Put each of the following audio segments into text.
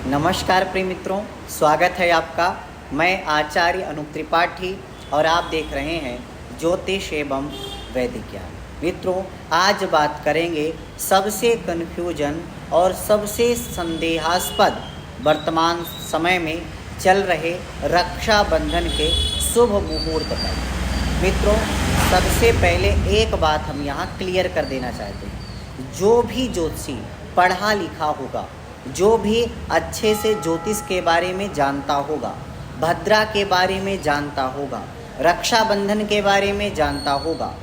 नमस्कार प्रिय मित्रों, स्वागत है आपका। मैं आचार्य अनूप त्रिपाठी और आप देख रहे हैं ज्योतिष एवं वैदिक ज्ञान। मित्रों, आज बात करेंगे सबसे कन्फ्यूजन और सबसे संदेहास्पद वर्तमान समय में चल रहे रक्षाबंधन के शुभ मुहूर्त पर। मित्रों, सबसे पहले एक बात हम यहाँ क्लियर कर देना चाहते हैं। जो भी ज्योतिषी पढ़ा लिखा होगा, जो भी अच्छे से ज्योतिष के बारे में जानता होगा, भद्रा के बारे में जानता होगा, रक्षाबंधन के बारे में जानता होगा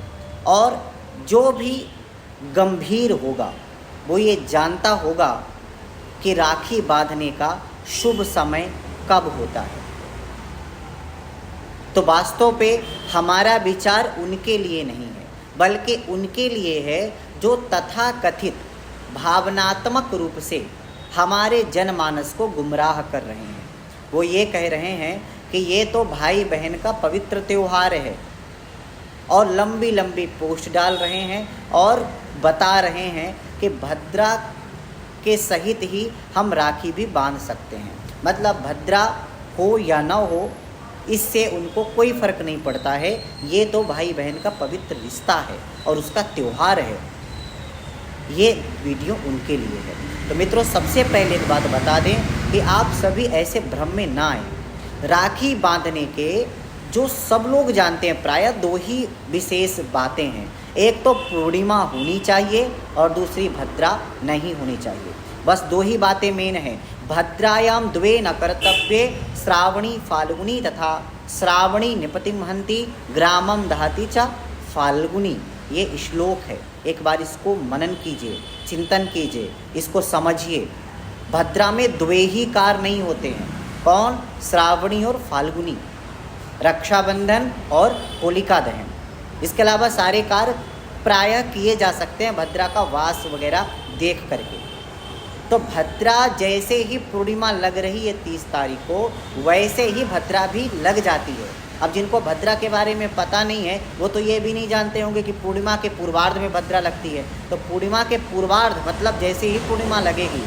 और जो भी गंभीर होगा वो ये जानता होगा कि राखी बांधने का शुभ समय कब होता है। तो वास्तव पे हमारा विचार उनके लिए नहीं है, बल्कि उनके लिए है जो तथाकथित भावनात्मक रूप से हमारे जनमानस को गुमराह कर रहे हैं। वो ये कह रहे हैं कि ये तो भाई बहन का पवित्र त्यौहार है और लंबी लंबी पोस्ट डाल रहे हैं और बता रहे हैं कि भद्रा के सहित ही हम राखी भी बांध सकते हैं। मतलब भद्रा हो या न हो, इससे उनको कोई फ़र्क नहीं पड़ता है। ये तो भाई बहन का पवित्र रिश्ता है और उसका त्यौहार है। ये वीडियो उनके लिए है। तो मित्रों, सबसे पहले एक बात बता दें कि आप सभी ऐसे भ्रम में ना आए। राखी बांधने के जो सब लोग जानते हैं, प्रायः दो ही विशेष बातें हैं। एक तो पूर्णिमा होनी चाहिए और दूसरी भद्रा नहीं होनी चाहिए। बस दो ही बातें मेन हैं। भद्रायाम द्वे न कर्तव्ये श्रावणी फाल्गुनी तथा श्रावणी निपतिम हंति ग्रामम दहति च फाल्गुनी। ये श्लोक है, एक बार इसको मनन कीजिए, चिंतन कीजिए, इसको समझिए। भद्रा में द्वे ही कार नहीं होते हैं। कौन? श्रावणी और फाल्गुनी, रक्षाबंधन और होलिका दहन। इसके अलावा सारे कार्य प्रायः किए जा सकते हैं भद्रा का वास वगैरह देख करके। तो भद्रा जैसे ही पूर्णिमा लग रही है 30 तारीख को, वैसे ही भद्रा भी लग जाती है। अब जिनको भद्रा के बारे में पता नहीं है वो तो ये भी नहीं जानते होंगे कि पूर्णिमा के पूर्वार्ध में भद्रा लगती है। तो पूर्णिमा के पूर्वार्ध मतलब जैसे ही पूर्णिमा लगेगी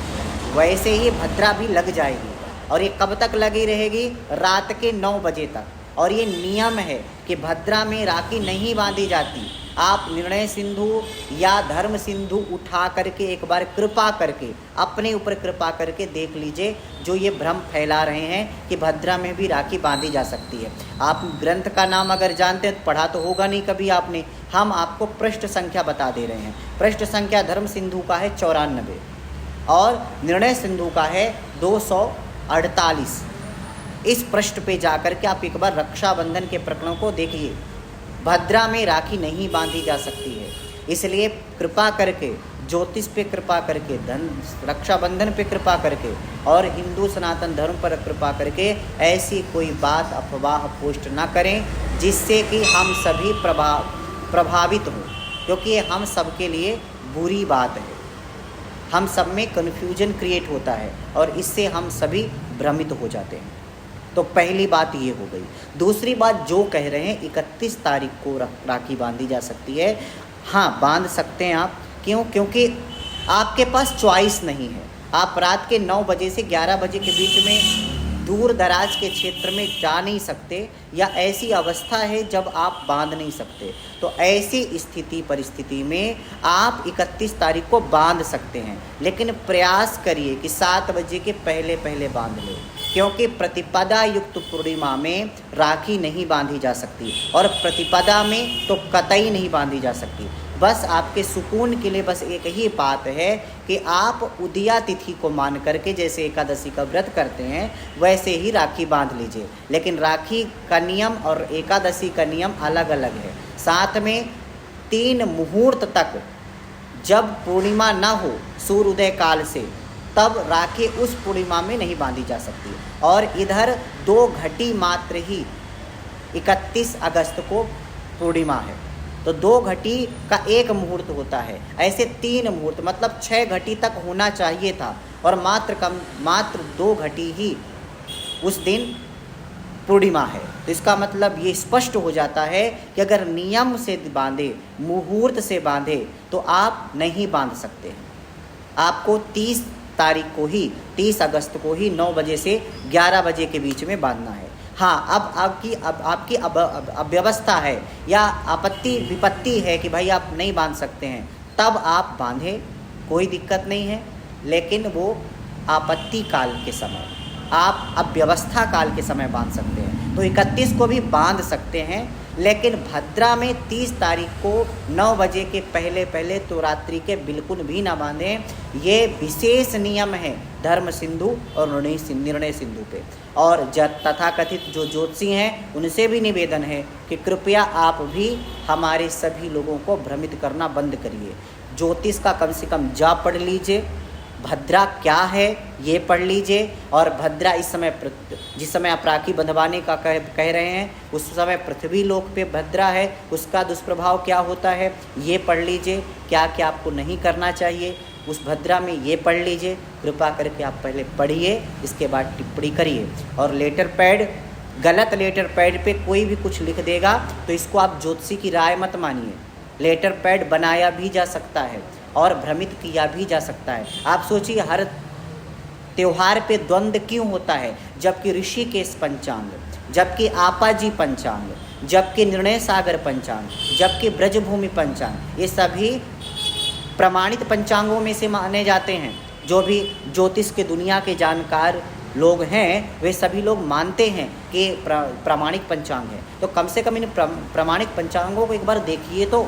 वैसे ही भद्रा भी लग जाएगी। और ये कब तक लगी रहेगी? रात के 9 बजे तक। और ये नियम है कि भद्रा में राखी नहीं बांधी जाती। आप निर्णय सिंधु या धर्म सिंधु उठा करके एक बार कृपा करके अपने ऊपर कृपा करके देख लीजिए, जो ये भ्रम फैला रहे हैं कि भद्रा में भी राखी बांधी जा सकती है। आप ग्रंथ का नाम अगर जानते हैं तो पढ़ा तो होगा नहीं कभी आपने। हम आपको पृष्ठ संख्या बता दे रहे हैं। पृष्ठ संख्या धर्म सिंधु का है 94 और निर्णय सिंधु का है 248। इस पृष्ठ पे जाकर के आप एक बार रक्षाबंधन के प्रकरणों को देखिए। भद्रा में राखी नहीं बांधी जा सकती है। इसलिए कृपा करके ज्योतिष पे कृपा करके, रक्षाबंधन पे कृपा करके और हिंदू सनातन धर्म पर कृपा करके ऐसी कोई बात अफवाह पोस्ट ना करें जिससे कि हम सभी प्रभावित हों, क्योंकि ये हम सब के लिए बुरी बात है। हम सब में कन्फ्यूजन क्रिएट होता है और इससे हम सभी भ्रमित हो जाते हैं। तो पहली बात ये हो गई। दूसरी बात जो कह रहे हैं 31 तारीख को राखी बांधी जा सकती है। हाँ, बांध सकते हैं आप। क्यों? क्योंकि आपके पास चॉइस नहीं है। आप रात के 9 बजे से 11 बजे के बीच में दूर दराज के क्षेत्र में जा नहीं सकते, या ऐसी अवस्था है जब आप बांध नहीं सकते। तो ऐसी स्थिति परिस्थिति में आप 31 तारीख को बांध सकते हैं, लेकिन प्रयास करिए कि 7 बजे के पहले पहले बांध लें, क्योंकि प्रतिपदा युक्त पूर्णिमा में राखी नहीं बांधी जा सकती और प्रतिपदा में तो कतई नहीं बांधी जा सकती। बस आपके सुकून के लिए बस एक ही बात है कि आप उदया तिथि को मान करके जैसे एकादशी का व्रत करते हैं वैसे ही राखी बांध लीजिए। लेकिन राखी का नियम और एकादशी का नियम अलग अलग है। साथ में 3 मुहूर्त तक, जब पूर्णिमा न हो सूर्योदय काल से, तब राखी उस पूर्णिमा में नहीं बांधी जा सकती। और इधर 2 घटी मात्र ही 31 अगस्त को पूर्णिमा है, तो 2 घटी का 1 मुहूर्त होता है। ऐसे 3 मुहूर्त मतलब 6 घटी तक होना चाहिए था और मात्र 2 घटी ही उस दिन पूर्णिमा है। तो इसका मतलब ये स्पष्ट हो जाता है कि अगर नियम से बांधे, मुहूर्त से बांधे, तो आप नहीं बांध सकते हैं। आपको 30 तारीख को ही 30 अगस्त को ही 9 बजे से 11 बजे के बीच में बांधना है। हाँ, अब आपकी अव्यवस्था है या आपत्ति विपत्ति है कि भाई आप नहीं बांध सकते हैं, तब आप बांधें, कोई दिक्कत नहीं है। लेकिन वो आपत्ति काल के समय, आप अव्यवस्था काल के समय बांध सकते हैं। तो 31 को भी बांध सकते हैं, लेकिन भद्रा में 30 तारीख को 9 बजे के पहले तो रात्रि के बिल्कुल भी ना बांधें। ये विशेष नियम है धर्म सिंधु और निर्णय सिंधु पे। और तथाकथित जो ज्योतिषी हैं उनसे भी निवेदन है कि कृपया आप भी हमारे सभी लोगों को भ्रमित करना बंद करिए। ज्योतिष का कम से कम जाप पढ़ लीजिए, भद्रा क्या है ये पढ़ लीजिए, और भद्रा इस समय जिस समय आप राखी बंधवाने का कह रहे हैं उस समय पृथ्वी लोक पे भद्रा है, उसका दुष्प्रभाव क्या होता है ये पढ़ लीजिए। क्या क्या आपको नहीं करना चाहिए उस भद्रा में ये पढ़ लीजिए। कृपा करके आप पहले पढ़िए, इसके बाद टिप्पणी करिए। और लेटर पैड, गलत लेटर पैड पे कोई भी कुछ लिख देगा तो इसको आप ज्योतिषी की राय मत मानिए। लेटर पैड बनाया भी जा सकता है और भ्रमित किया भी जा सकता है। आप सोचिए हर त्योहार पे द्वंद्व क्यों होता है, जबकि ऋषिकेश पंचांग, जबकि आपाजी पंचांग, जबकि निर्णय सागर पंचांग, जबकि ब्रजभूमि पंचांग, ये सभी प्रमाणित पंचांगों में से माने जाते हैं। जो भी ज्योतिष के दुनिया के जानकार लोग हैं वे सभी लोग मानते हैं कि प्रामाणिक पंचांग है। तो कम से कम इन प्रामाणिक पंचांगों को एक बार देखिए तो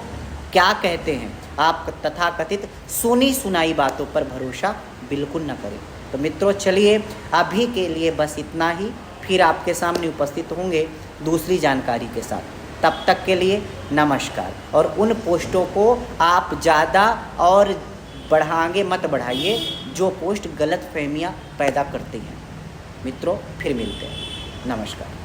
क्या कहते हैं। आप तथाकथित सुनी सुनाई बातों पर भरोसा बिल्कुल न करें। तो मित्रों चलिए अभी के लिए बस इतना ही, फिर आपके सामने उपस्थित होंगे दूसरी जानकारी के साथ। तब तक के लिए नमस्कार। और उन पोस्टों को आप ज़्यादा और बढ़ाएंगे मत बढ़ाइए जो पोस्ट गलत फहमियाँ पैदा करती हैं। मित्रों फिर मिलते हैं, नमस्कार।